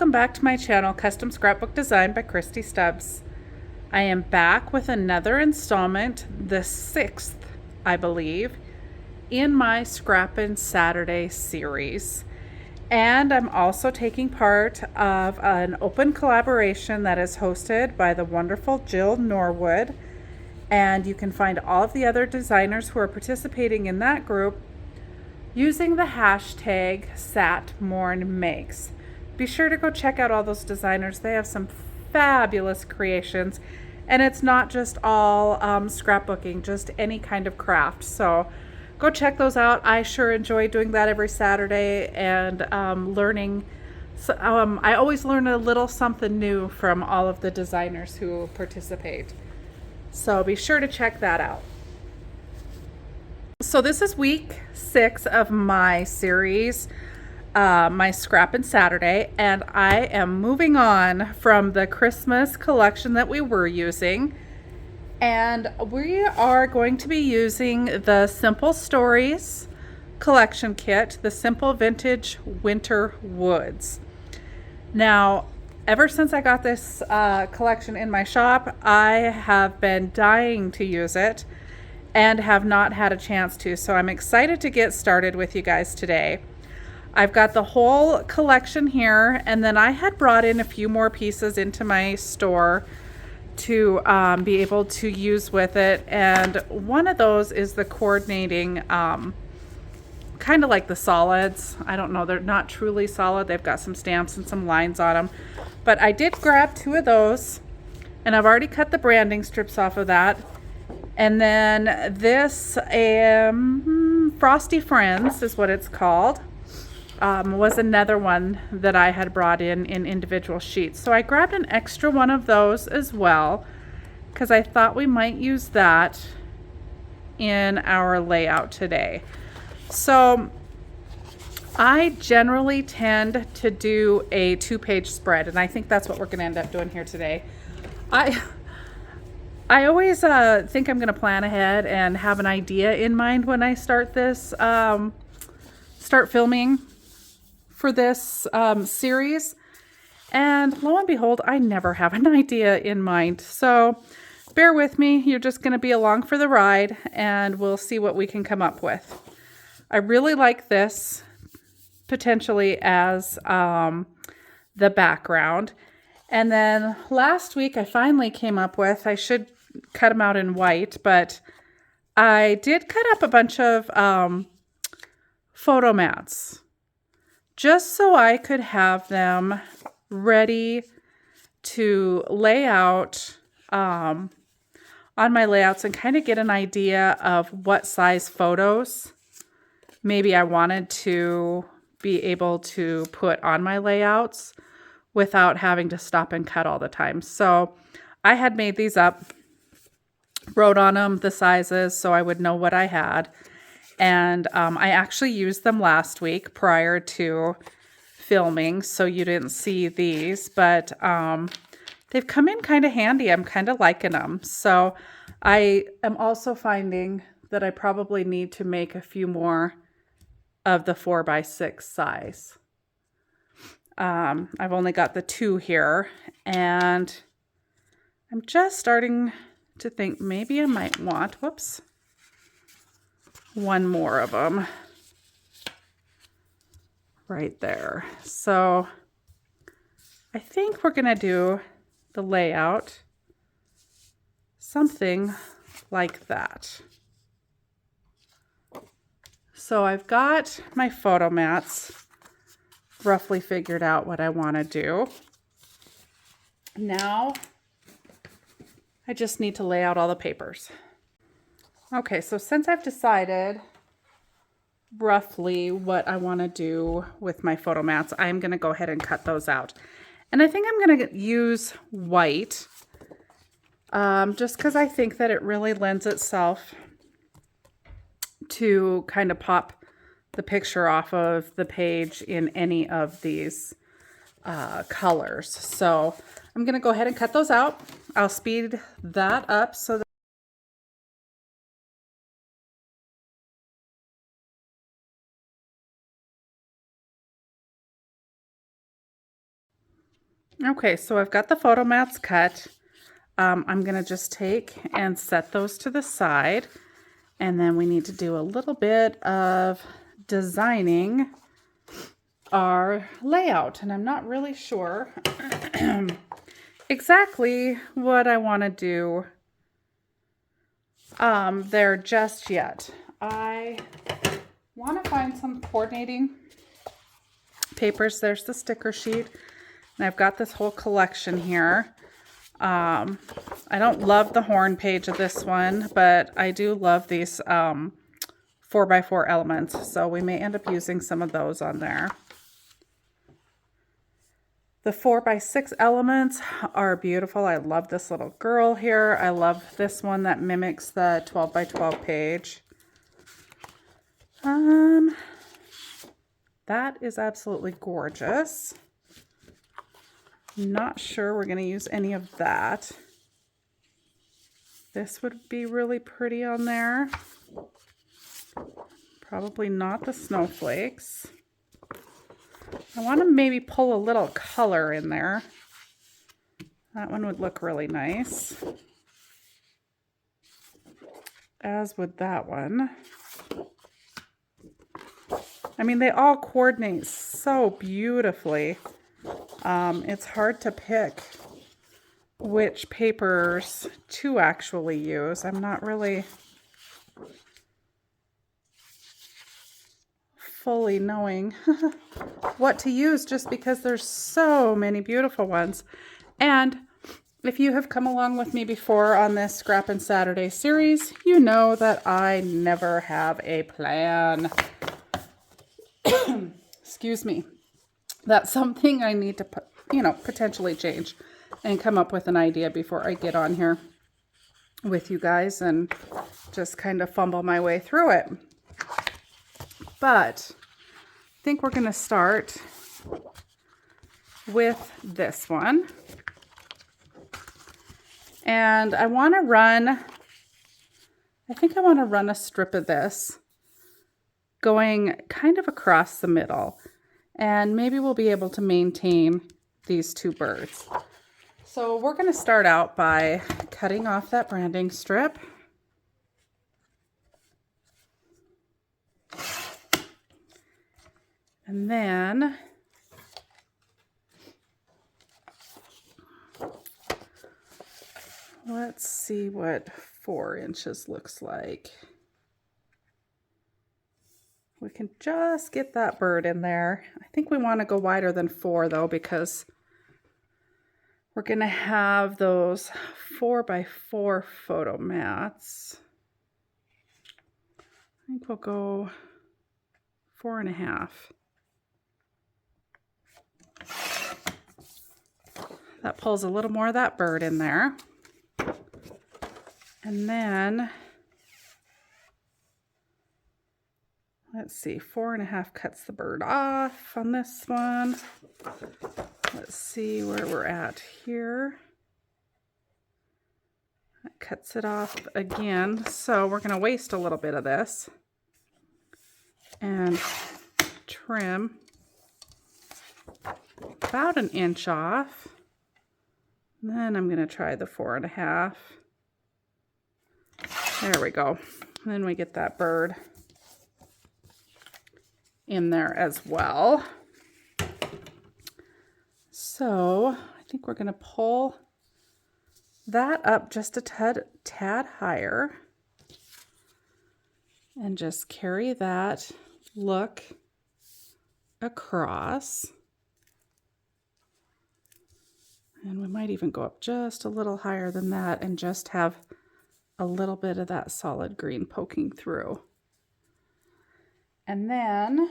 welcome back to my channel, Custom Scrapbook Design by Christy Stubbs. I am back with another installment, the 6th, I believe, in my Scrappin Saturday series. And I'm also taking part of an open collaboration that is hosted by the wonderful Jill Norwood. And you can find all of the other designers who are participating in that group using the hashtag satmornmakes. Be sure to go check out all those designers. They have some fabulous creations, and it's not just all scrapbooking, just any kind of craft. So go check those out. I sure enjoy doing that every Saturday and learning. So, I always learn a little something new from all of the designers who participate. So be sure to check that out. So this is week 6 of my series, my Scrappin Saturday, and I am moving on from the Christmas collection that we were using, and we are going to be using the Simple Stories collection kit, the Simple Vintage Winter Woods. Now, ever since I got this collection in my shop, I have been dying to use it and have not had a chance to, so I'm excited to get started with you guys today. I've got the whole collection here, and then I had brought in a few more pieces into my store to be able to use with it, and one of those is the coordinating, kind of like the solids. I don't know, they're not truly solid. They've got some stamps and some lines on them, but I did grab 2 of those, and I've already cut the branding strips off of that. And then this Frosty Friends is what it's called, was another one that I had brought in individual sheets. So I grabbed an extra one of those as well, because I thought we might use that in our layout today. So I generally tend to do a 2-page spread, and I think that's what we're going to end up doing here today. I always think I'm going to plan ahead and have an idea in mind when I start this, start filming for this series. And lo and behold, I never have an idea in mind. So bear with me. You're just going to be along for the ride, and we'll see what we can come up with. I really like this potentially as the background. And then last week I finally came up with, I should cut them out in white, but I did cut up a bunch of photo mats just so I could have them ready to lay out on my layouts and kind of get an idea of what size photos maybe I wanted to be able to put on my layouts without having to stop and cut all the time. So I had made these up, wrote on them the sizes so I would know what I had. And I actually used them last week prior to filming, so you didn't see these, but they've come in kind of handy. I'm kind of liking them. So I am also finding that I probably need to make a few more of the 4x6 size. I've only got the 2 here, and I'm just starting to think maybe I might want, one more of them right there. So I think we're going to do the layout something like that. So I've got my photo mats roughly figured out what I want to do. Now I just need to lay out all the papers. Okay, so since I've decided roughly what I want to do with my photo mats, I'm going to go ahead and cut those out. And I think I'm going to use white, just because I think that it really lends itself to kind of pop the picture off of the page in any of these colors. So I'm going to go ahead and cut those out. I'll speed that up so that Okay, so I've got the photo mats cut. I'm going to just take and set those to the side. And then we need to do a little bit of designing our layout. And I'm not really sure exactly what I want to do there just yet. I want to find some coordinating papers. There's the sticker sheet. And I've got this whole collection here. I don't love the horn page of this one, but I do love these 4x4 elements. So we may end up using some of those on there. The 4x6 elements are beautiful. I love this little girl here. I love this one that mimics the 12x12 page. That is absolutely gorgeous. Not sure we're going to use any of that. This would be really pretty on there. Probably not the snowflakes. I want to maybe pull a little color in there. That one would look really nice. As would that one. I mean, they all coordinate so beautifully. It's hard to pick which papers to actually use. I'm not really fully knowing what to use just because there's so many beautiful ones. And if you have come along with me before on this Scrappin Saturday series, you know that I never have a plan. Excuse me. That's something I need to, potentially change and come up with an idea before I get on here with you guys and just kind of fumble my way through it. But I think we're going to start with this one. And I want to run, I think I want to run a strip of this going kind of across the middle. And maybe we'll be able to maintain these two birds. So we're going to start out by cutting off that branding strip. And then let's see what 4 inches looks like. We can just get that bird in there. I think we want to go wider than 4 though, because we're going to have those 4x4 photo mats. I think we'll go 4.5. That pulls a little more of that bird in there. And then let's see, 4.5 cuts the bird off on this one. Let's see where we're at here. That cuts it off again. So we're going to waste a little bit of this and trim about 1 inch off. And then I'm going to try the 4.5. There we go. And then we get that bird in there as well. So I think we're going to pull that up just a tad higher and just carry that look across. And we might even go up just a little higher than that and just have a little bit of that solid green poking through. And then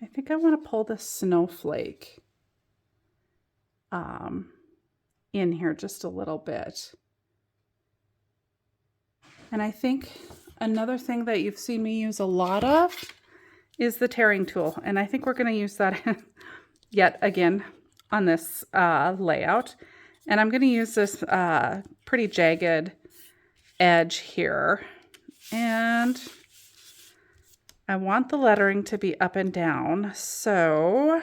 I think I want to pull the snowflake in here just a little bit. And I think another thing that you've seen me use a lot of is the tearing tool. And I think we're going to use that yet again on this layout. And I'm going to use this pretty jagged edge here. And I want the lettering to be up and down. So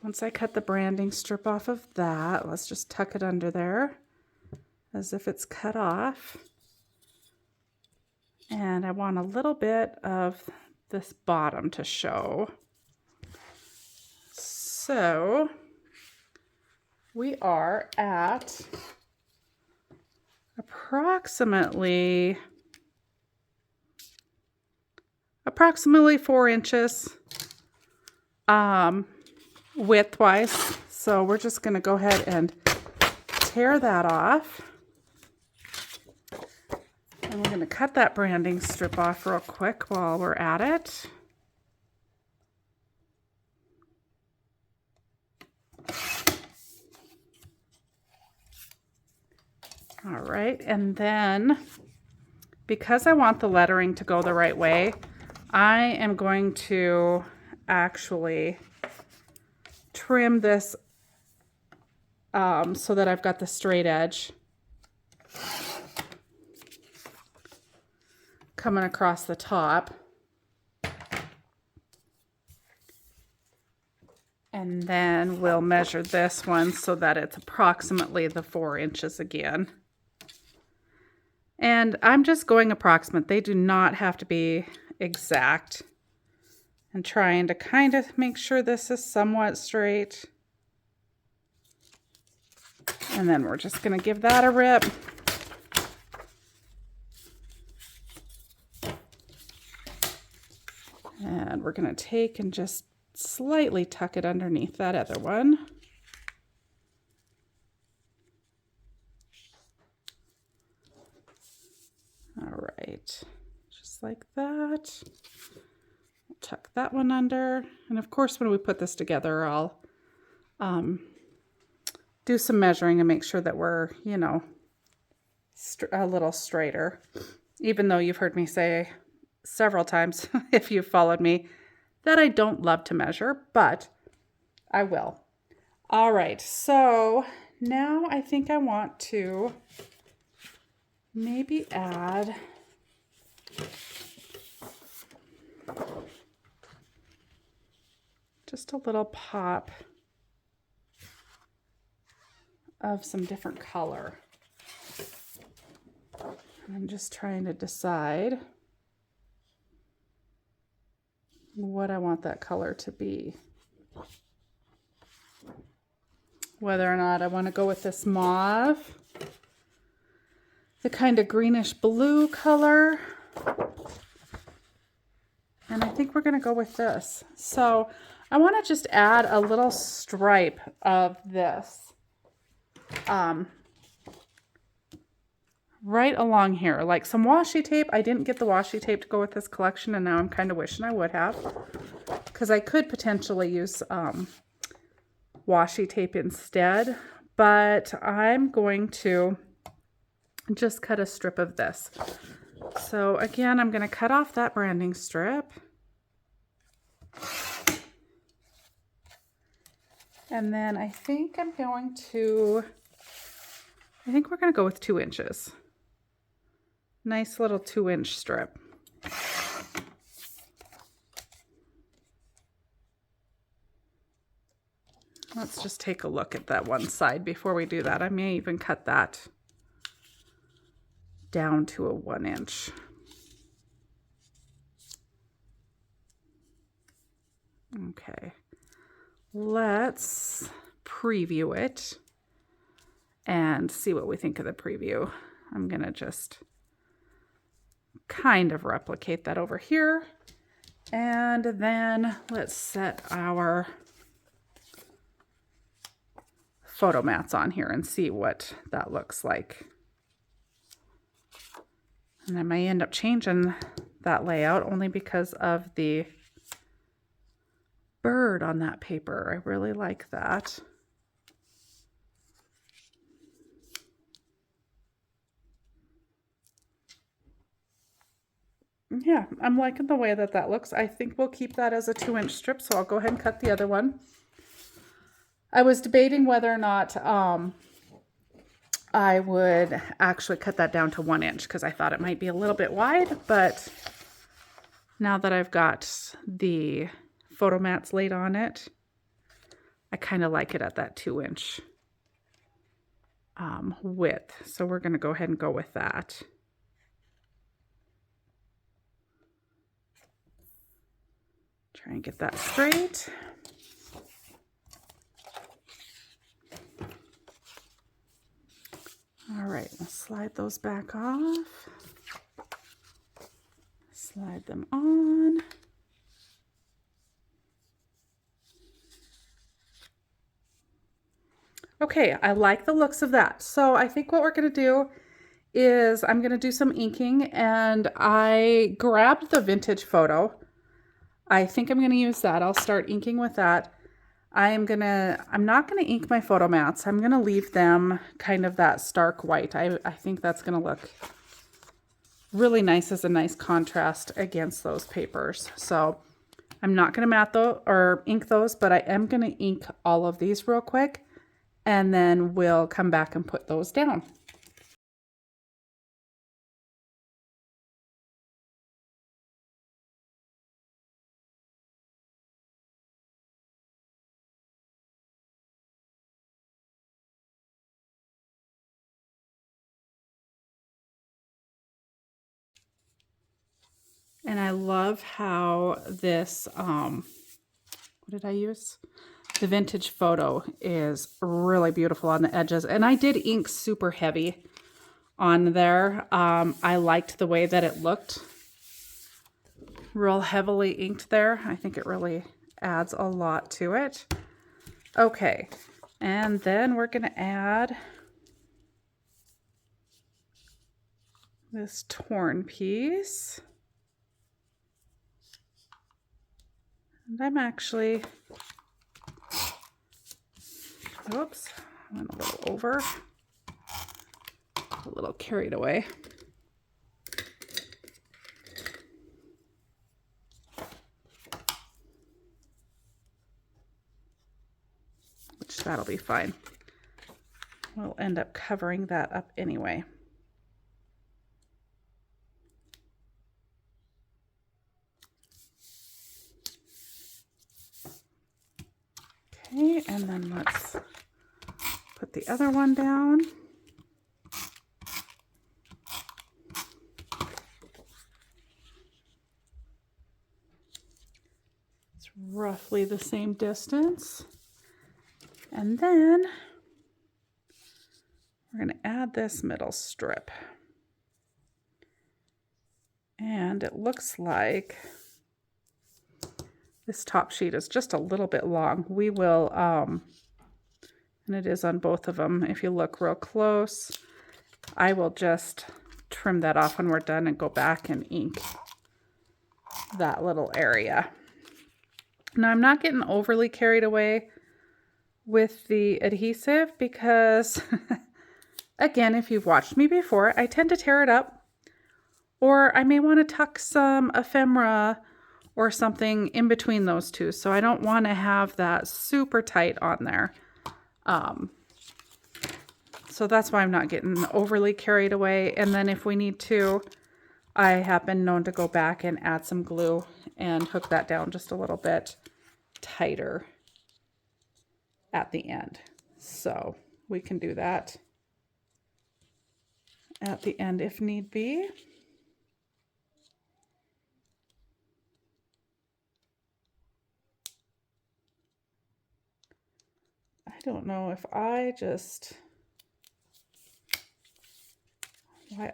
once I cut the branding strip off of that, let's just tuck it under there as if it's cut off. And I want a little bit of this bottom to show. So we are at approximately 4 inches width-wise. So we're just going to go ahead and tear that off. And we're going to cut that branding strip off real quick while we're at it. All right, and then because I want the lettering to go the right way, I am going to actually trim this so that I've got the straight edge coming across the top. And then we'll measure this one so that it's approximately the 4 inches again. And I'm just going approximate. They do not have to be exact. And trying to kind of make sure this is somewhat straight. And then we're just going to give that a rip. And we're going to take and just slightly tuck it underneath that other one. All right, just like that. We'll tuck that one under. And of course, when we put this together, I'll do some measuring and make sure that we're, you know, a little straighter. Even though you've heard me say several times, if you've followed me, that I don't love to measure, but I will. All right, so now I think I want to maybe add just a little pop of some different color. I'm just trying to decide what I want that color to be. Whether or not I want to go with this mauve, the kind of greenish blue color, and I think we're going to go with this. So I want to just add a little stripe of this right along here, like some washi tape. I didn't get the washi tape to go with this collection, and now I'm kind of wishing I would have, because I could potentially use washi tape instead, but I'm going to just cut a strip of this. So again, I'm going to cut off that branding strip. And then I think we're going to go with 2 inches. Nice little 2-inch strip. Let's just take a look at that one side before we do that. I may even cut that down to a 1 inch. Okay, let's preview it and see what we think of the preview. I'm gonna just kind of replicate that over here, and then let's set our photo mats on here and see what that looks like. And I may end up changing that layout only because of the bird on that paper. I really like that. Yeah, I'm liking the way that that looks. I think we'll keep that as a 2-inch strip, so I'll go ahead and cut the other one. I was debating whether or not I would actually cut that down to 1 inch, because I thought it might be a little bit wide, but Now that I've got the photo mats laid on it, I kind of like it at that 2-inch width. So we're going to go ahead and go with that. Try and get that straight. All right, let's slide those back off. Slide them on. Okay, I like the looks of that. So I think what we're going to do is I'm going to do some inking, and I grabbed the vintage photo. I think I'm going to use that. I'll start inking with that. I'm not going to ink my photo mats. I'm going to leave them kind of that stark white. I think that's going to look really nice as a nice contrast against those papers. So I'm not going to mat those or ink those, but I am going to ink all of these real quick, and then we'll come back and put those down. And I love how this, what did I use? The vintage photo is really beautiful on the edges. And I did ink super heavy on there. I liked the way that it looked. Real heavily inked there. I think it really adds a lot to it. Okay, and then we're going to add this torn piece. And I'm actually, oops, I went a little over, a little carried away. Which that'll be fine. We'll end up covering that up anyway. Okay, and then let's put the other one down. It's roughly the same distance. And then we're going to add this middle strip. And it looks like this top sheet is just a little bit long. We will, and it is on both of them. If you look real close, I will just trim that off when we're done and go back and ink that little area. Now I'm not getting overly carried away with the adhesive because, again, if you've watched me before, I tend to tear it up, or I may want to tuck some ephemera or something in between those two. So I don't want to have that super tight on there. So that's why I'm not getting overly carried away. And then if we need to, I have been known to go back and add some glue and hook that down just a little bit tighter at the end. So we can do that at the end if need be. I don't know if why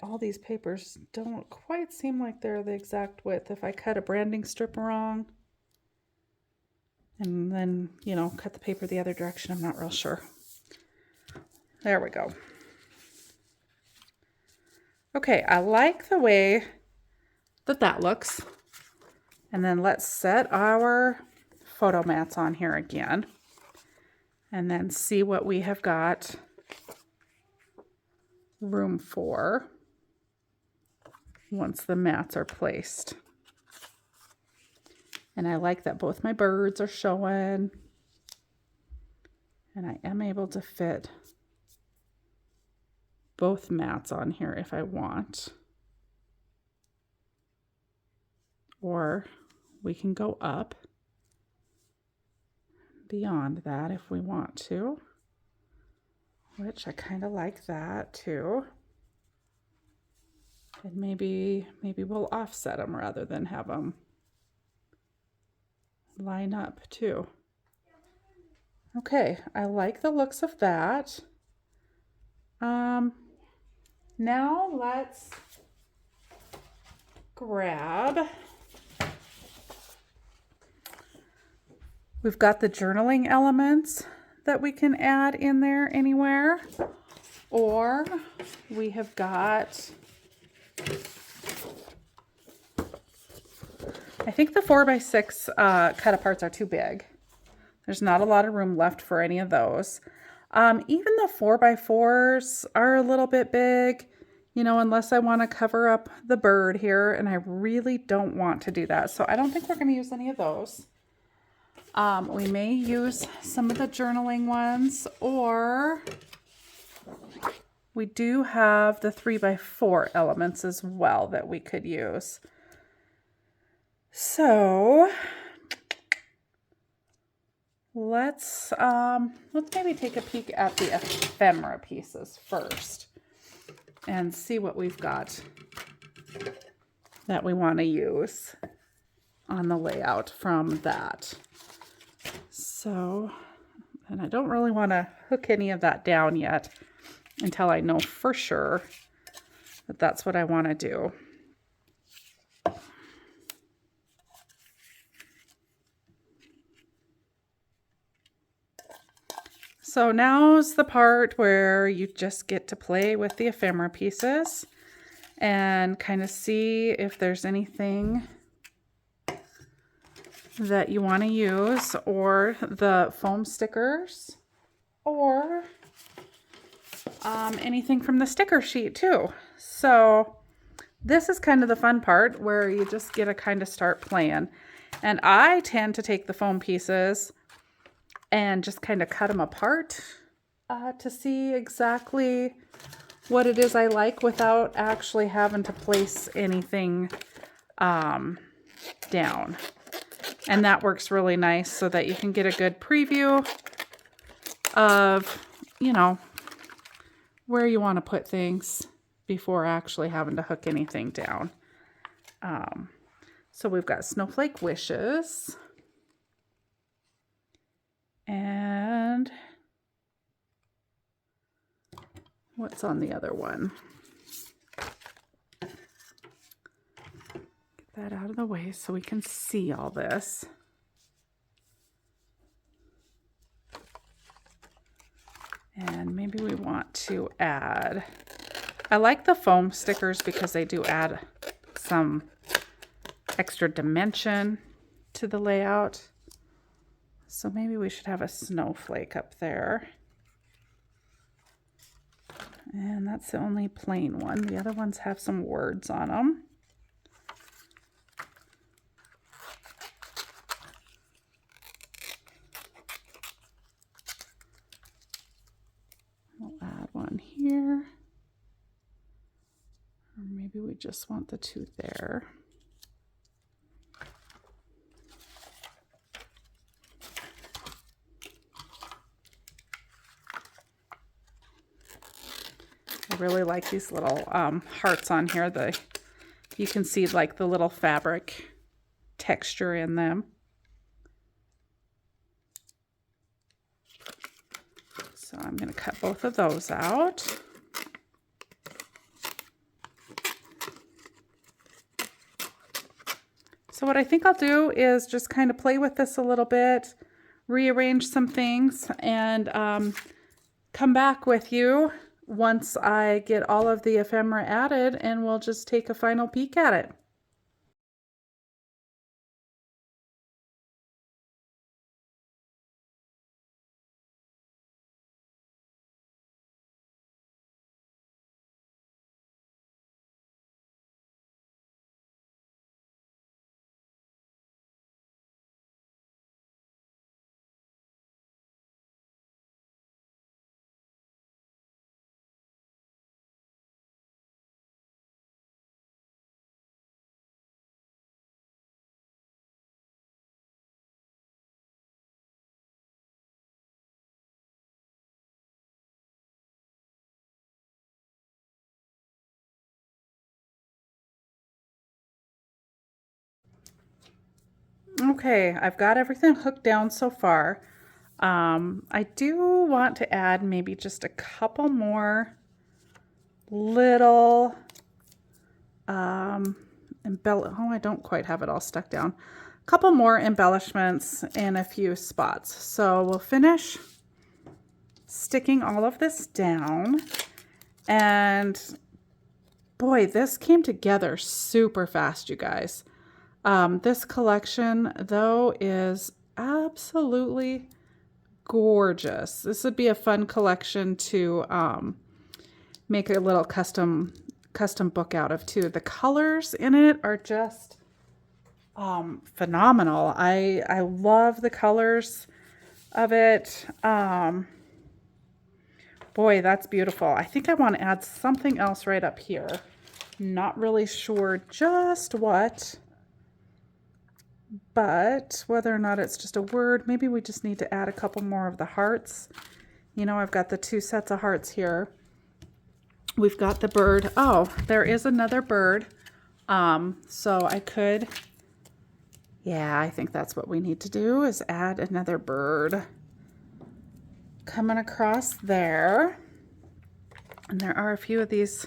all these papers don't quite seem like they're the exact width. If I cut a branding strip wrong and then, you know, cut the paper the other direction, I'm not real sure. There we go. Okay, I like the way that that looks. And then let's set our photo mats on here again and then see what we have got room for once the mats are placed. And I like that both my birds are showing, and I am able to fit both mats on here if I want. or we can go up beyond that if we want to, which I kind of like that too. And maybe we'll offset them rather than have them line up too. Okay, I like the looks of that. Now let's grab, we've got the journaling elements that we can add in there anywhere, or we have got, I think the 4x6 cut-aparts are too big. There's not a lot of room left for any of those. Even the 4x4s are a little bit big, you know, unless I want to cover up the bird here, and I really don't want to do that. So I don't think we're going to use any of those. We may use some of the journaling ones, or we do have the 3x4 elements as well that we could use. So let's maybe take a peek at the ephemera pieces first and see what we've got that we want to use on the layout from that. So, and I don't really want to hook any of that down yet until I know for sure that that's what I want to do. So now's the part where you just get to play with the ephemera pieces and kind of see if there's anything that you want to use, or the foam stickers, or anything from the sticker sheet too. So this is kind of the fun part where you just get to kind of start playing. And I tend to take the foam pieces and just kind of cut them apart to see exactly what it is I like without actually having to place anything down. And that works really nice so that you can get a good preview of, you know, where you want to put things before actually having to hook anything down. So we've got Snowflake Wishes. And what's on the other one? Get that out of the way so we can see all this. And maybe we want to add, I like the foam stickers because they do add some extra dimension to the layout. So maybe we should have a snowflake up there. And that's the only plain one. The other ones have some words on them. We'll add one here. Or maybe we just want the two there. I really like these little hearts on here. You can see like the little fabric texture in them. So I'm going to cut both of those out. So what I think I'll do is just kind of play with this a little bit, rearrange some things, and come back with you once I get all of the ephemera added, and we'll just take a final peek at it. Okay, I've got everything hooked down so far. I do want to add maybe just a couple more little oh, I don't quite have it all stuck down. A couple more embellishments in a few spots. So we'll finish sticking all of this down. And boy, this came together super fast, you guys. This collection, though, is absolutely gorgeous. This would be a fun collection to make a little custom book out of too. The colors in it are just phenomenal. I love the colors of it. Boy, that's beautiful. I think I want to add something else right up here. Not really sure just what, but whether or not it's just a word, maybe we just need to add a couple more of the hearts. You know, I've got the 2 sets of hearts here. We've got the bird. Oh, there is another bird. So I could, yeah, I think that's what we need to do, is add another bird coming across there. And there are a few of these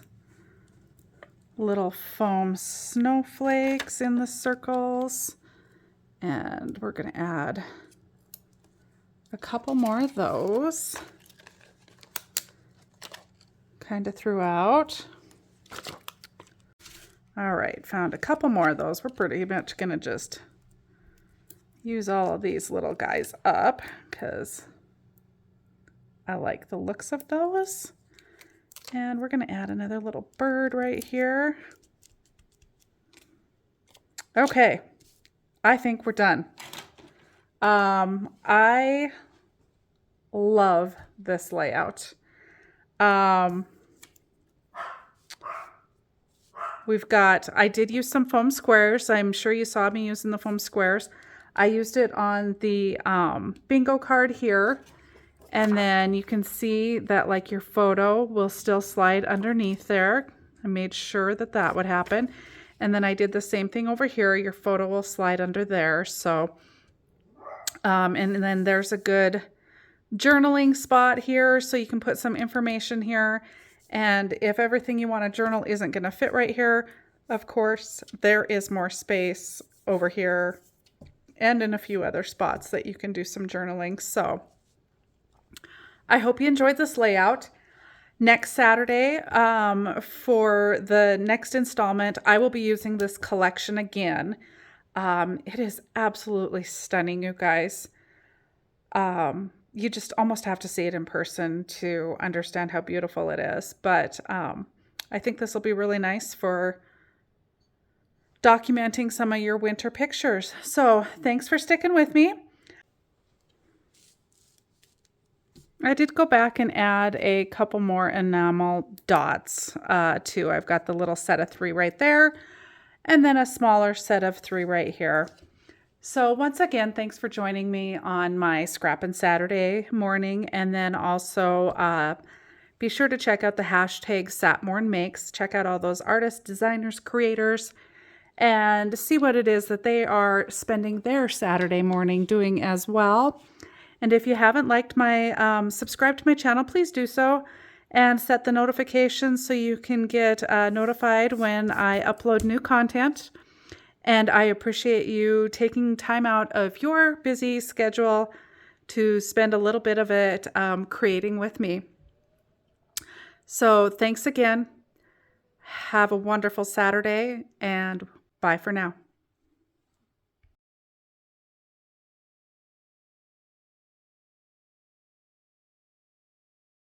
little foam snowflakes in the circles. And we're going to add a couple more of those kind of throughout. All right, found a couple more of those. We're pretty much going to just use all of these little guys up because I like the looks of those. And we're going to add another little bird right here. Okay, I think we're done. I love this layout. I did use some foam squares. I'm sure you saw me using the foam squares. I used it on the bingo card here. And then you can see that like your photo will still slide underneath there. I made sure that that would happen. And then I did the same thing over here. Your photo will slide under there. So, and then there's a good journaling spot here. So you can put some information here. And if everything you want to journal isn't going to fit right here, of course, there is more space over here and in a few other spots that you can do some journaling. So I hope you enjoyed this layout. Next Saturday, for the next installment, I will be using this collection again. It is absolutely stunning, you guys. You just almost have to see it in person to understand how beautiful it is. But I think this will be really nice for documenting some of your winter pictures. So thanks for sticking with me. I did go back and add a couple more enamel dots too. I've got the little set of 3 right there, and then a smaller set of 3 right here. So once again, thanks for joining me on my Scrappin Saturday morning, and then also be sure to check out the hashtag satmornmakes. Check out all those artists, designers, creators, and see what it is that they are spending their Saturday morning doing as well. And if you haven't liked my, subscribe to my channel, please do so, and set the notifications so you can get notified when I upload new content. And I appreciate you taking time out of your busy schedule to spend a little bit of it creating with me. So thanks again. Have a wonderful Saturday, and bye for now.